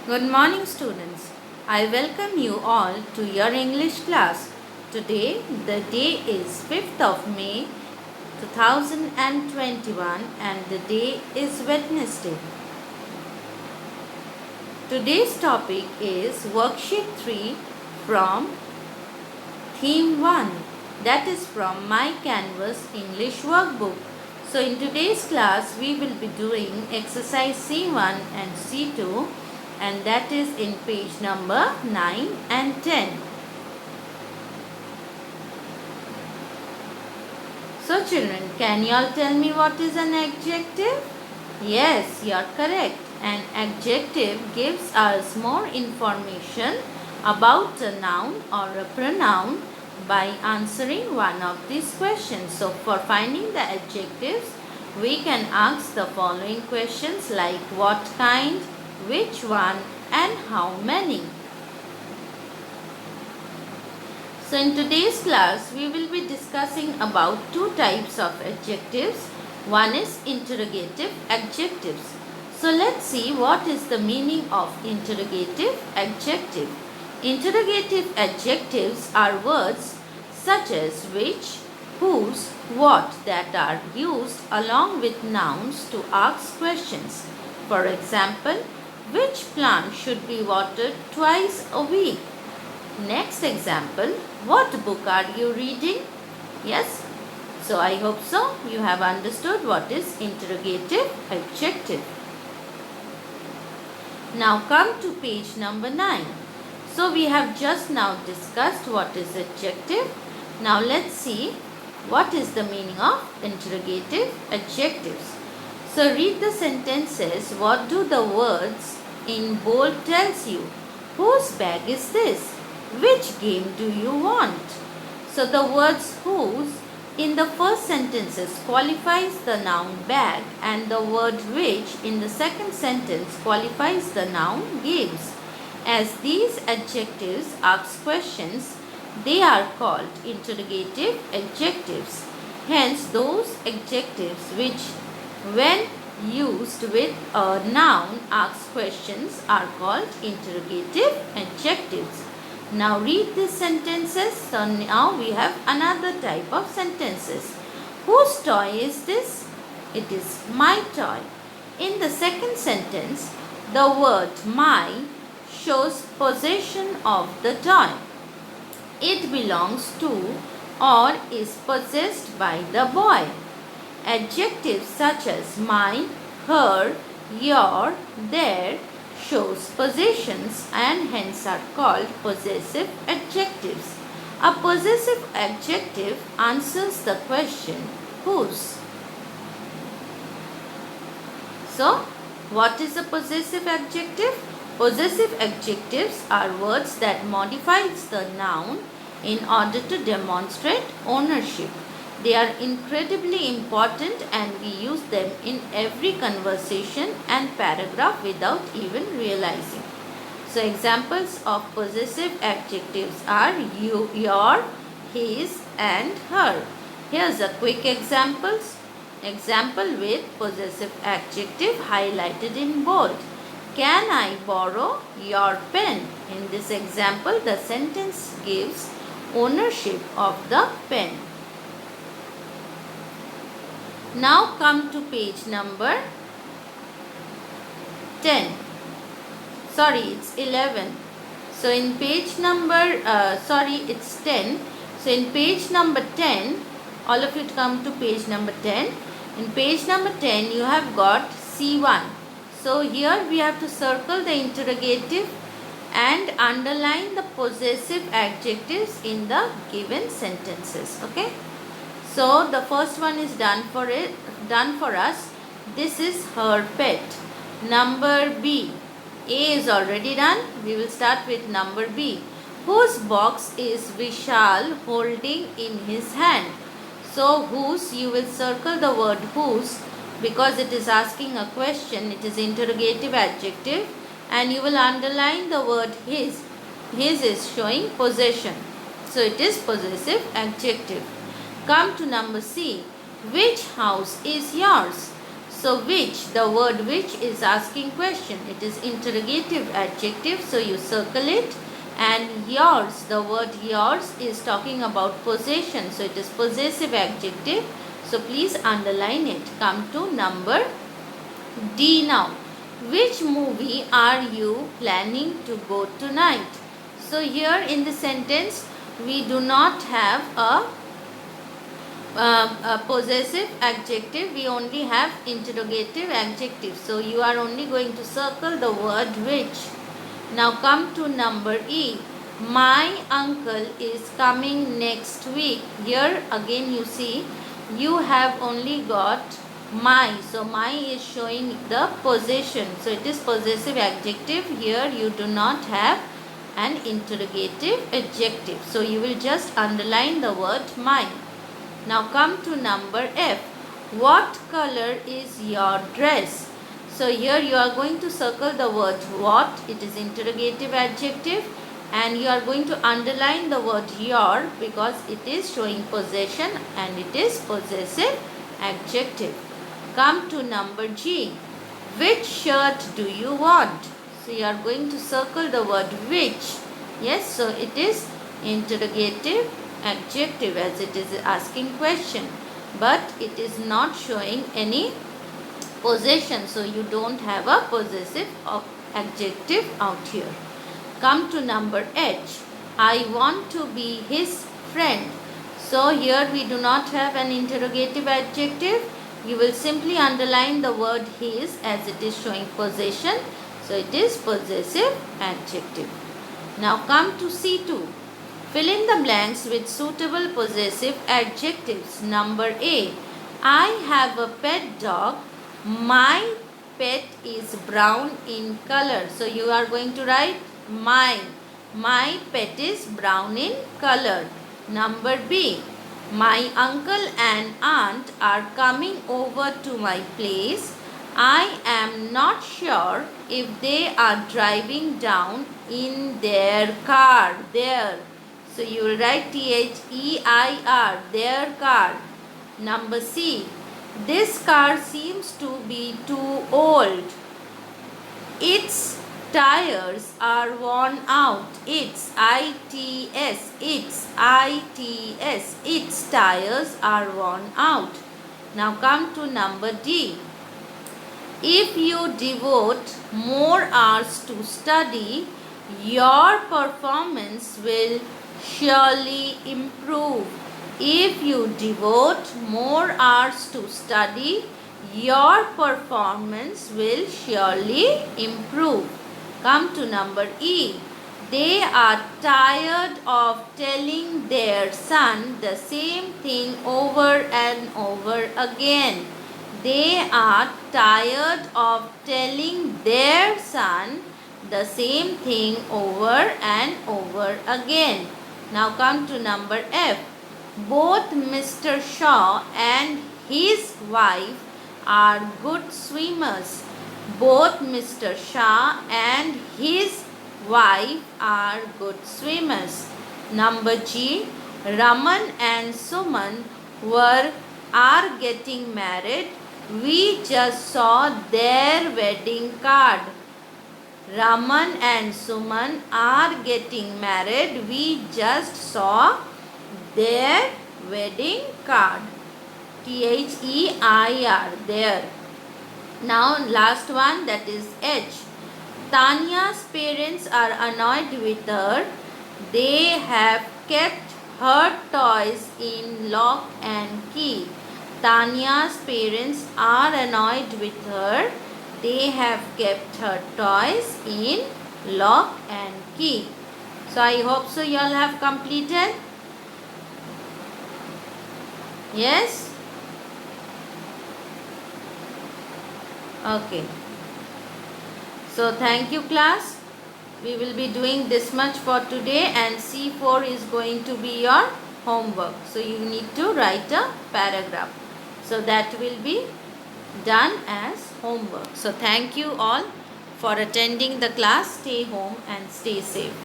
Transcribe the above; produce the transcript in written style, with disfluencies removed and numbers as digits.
Good morning, students. I welcome you all to your English class. Today, the day is 5th of May 2021 and the day is Wednesday. Today's topic is Worksheet 3 from Theme 1, that is from My Canvas English Workbook. So in today's class, we will be doing exercise C1 and C2, and that is in page number 9 and 10. So children, can you all tell me what is an adjective? Yes, you are correct. An adjective gives us more information about a noun or a pronoun by answering one of these questions. So for finding the adjectives, we can ask the following questions like what kind, which one, and how many. So in today's class, we will be discussing about two types of adjectives. One is interrogative adjectives. So let's see what is the meaning of interrogative adjective. Interrogative adjectives are words such as which, whose, what that are used along with nouns to ask questions. For example, which plant should be watered twice a week? Next example, what book are you reading? Yes, so I hope so you have understood what is interrogative adjective. Now come to page number 9. So we have just now discussed what is adjective. Now let's see what is the meaning of interrogative adjectives. So read the sentences. What do the words in bold tells you? Whose bag is this? Which game do you want? So the words whose in the first sentences qualifies the noun bag, and the word which in the second sentence qualifies the noun games. As these adjectives ask questions, they are called interrogative adjectives. Hence, those adjectives which, when used with a noun, ask questions are called interrogative adjectives. Now read these sentences. So now we have another type of sentences. Whose toy is this? It is my toy. In the second sentence, the word my shows possession of the toy. It belongs to or is possessed by the boy. Adjectives such as mine, her, your, their shows possessions and hence are called possessive adjectives. A possessive adjective answers the question whose. So, what is a possessive adjective? Possessive adjectives are words that modifies the noun in order to demonstrate ownership. They are incredibly important and we use them in every conversation and paragraph without even realizing. So examples of possessive adjectives are you, your, his and her. Here's a quick examples. Example with possessive adjective highlighted in bold. Can I borrow your pen? In this example, the sentence gives ownership of the pen. Now come to page number 10. Sorry, it's 11. So in page number, it's 10. So in page number 10, all of you come to page number 10. In page number 10, you have got C1. So here we have to circle the interrogative and underline the possessive adjectives in the given sentences. Okay. So the first one is done for us. This is her pet. Number B. A is already done. We will start with number B. Whose box is Vishal holding in his hand? So whose, you will circle the word whose because it is asking a question. It is interrogative adjective and you will underline the word his. His is showing possession. So it is possessive adjective. Come to number C. Which house is yours? So which, the word which is asking question. It is interrogative adjective, so you circle it. And yours, the word yours is talking about possession, so it is possessive adjective. So please underline it. Come to number D now. Which movie are you planning to go tonight? So here in the sentence we do not have a possessive adjective, we only have interrogative adjective. So you are only going to circle the word which. Now come to number E. My uncle is coming next week. Here again you see you have only got my. So my is showing the possession. So it is possessive adjective. Here you do not have an interrogative adjective. So you will just underline the word my. Now come to number F. What color is your dress? So here you are going to circle the word what. It is interrogative adjective. And you are going to underline the word your because it is showing possession and it is possessive adjective. Come to number G. Which shirt do you want? So you are going to circle the word which. Yes, so it is interrogative adjective as it is asking question. But it is not showing any possession. So you don't have a possessive adjective out here. Come to number H. I want to be his friend. So here we do not have an interrogative adjective. You will simply underline the word his as it is showing possession. So it is possessive adjective. Now come to C2. Fill in the blanks with suitable possessive adjectives. Number A. I have a pet dog. My pet is brown in color. So you are going to write my. My pet is brown in color. Number B. My uncle and aunt are coming over to my place. I am not sure if they are driving down in their car. There. So you will write T-H-E-I-R, their car. Number C. This car seems to be too old. Its tires are worn out. Its I-T-S. Its I-T-S. Its tires are worn out. Now come to number D. If you devote more hours to study, your performance will surely improve. If you devote more hours to study, your performance will surely improve. Come to number E. They are tired of telling their son the same thing over and over again. They are tired of telling their son the same thing over and over again. Now come to number F. Both Mr. Shaw and his wife are good swimmers. Both Mr. Shah and his wife are good swimmers. Number G. Raman and Suman are getting married. We just saw their wedding card. Raman and Suman are getting married. We just saw their wedding card. T-H-E-I-R, there. Now last one, that is H. Tanya's parents are annoyed with her. They have kept her toys in lock and key. Tanya's parents are annoyed with her. They have kept her toys in lock and key. So I hope so you all have completed. Yes? Okay. So thank you class. We will be doing this much for today and C4 is going to be your homework. So you need to write a paragraph. So that will be done as homework. So thank you all for attending the class. Stay home and stay safe.